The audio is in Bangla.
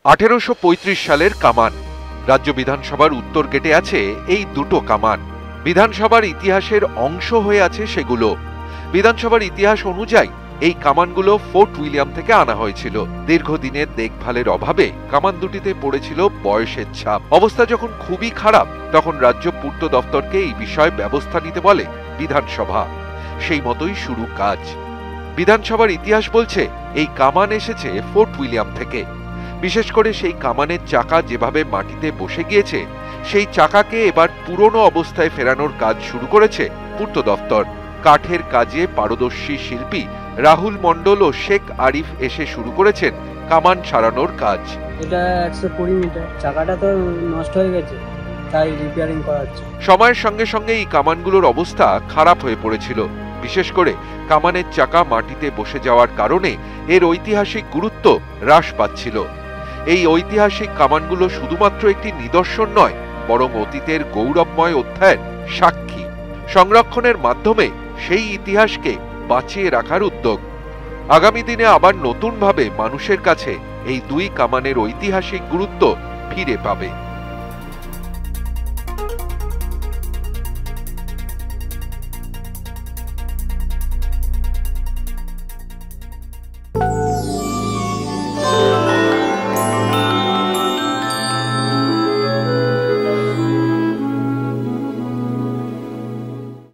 1835 সালের কামান। রাজ্য বিধানসভার উত্তর গেটে আছে এই দুটো কামান। বিধানসভার ইতিহাসের অংশ হয়ে আছে সেগুলো। বিধানসভার ইতিহাস অনুযায়ী এই কামানগুলো ফোর্ট উইলিয়াম থেকে আনা হয়েছিল। দীর্ঘদিনের দেখভালের অভাবে কামান দুটিতে পড়েছিল বয়সের ছাপ। অবস্থা যখন খুবই খারাপ, তখন রাজ্য পূর্ত দপ্তরকে এই বিষয়ে ব্যবস্থা নিতে বলে বিধানসভা। সেই মতোই শুরু কাজ। বিধানসভার ইতিহাস বলছে এই কামান এসেছে ফোর্ট উইলিয়াম থেকে। বিশেষ করে সেই কামানের চাকা যেভাবে মাটিতে বসে গিয়েছে, সেই চাকাকে এবার পুরনো অবস্থায় ফেরানোর কাজ শুরু করেছে পূর্ত দপ্তর। কাঠের কাজে পারদর্শী শিল্পী রাহুল মণ্ডল ও শেখ আরিফ এসে শুরু করেছেন কামান সারানোর কাজ। এটা 120 মিটার, চাকাটা তো নষ্ট হয়ে গেছে, তাই রিপেয়ারিং করা হচ্ছে। সময়ের সঙ্গে সঙ্গে এই কামানগুলোর অবস্থা খারাপ হয়ে পড়েছিল। বিশেষ করে কামানের চাকা মাটিতে বসে যাওয়ার কারণে এর ঐতিহাসিক গুরুত্ব হ্রাস পাচ্ছিল। এই ঐতিহাসিক কামানগুলো শুধুমাত্র একটি নিদর্শন নয়, বরং অতীতের গৌরবময় অধ্যায়ের সাক্ষী। সংরক্ষণের মাধ্যমে সেই ইতিহাসকে বাঁচিয়ে রাখার উদ্যোগ। আগামী দিনে আবার নতুনভাবে মানুষের কাছে এই দুই কামানের ঐতিহাসিক গুরুত্ব ফিরে পাবে।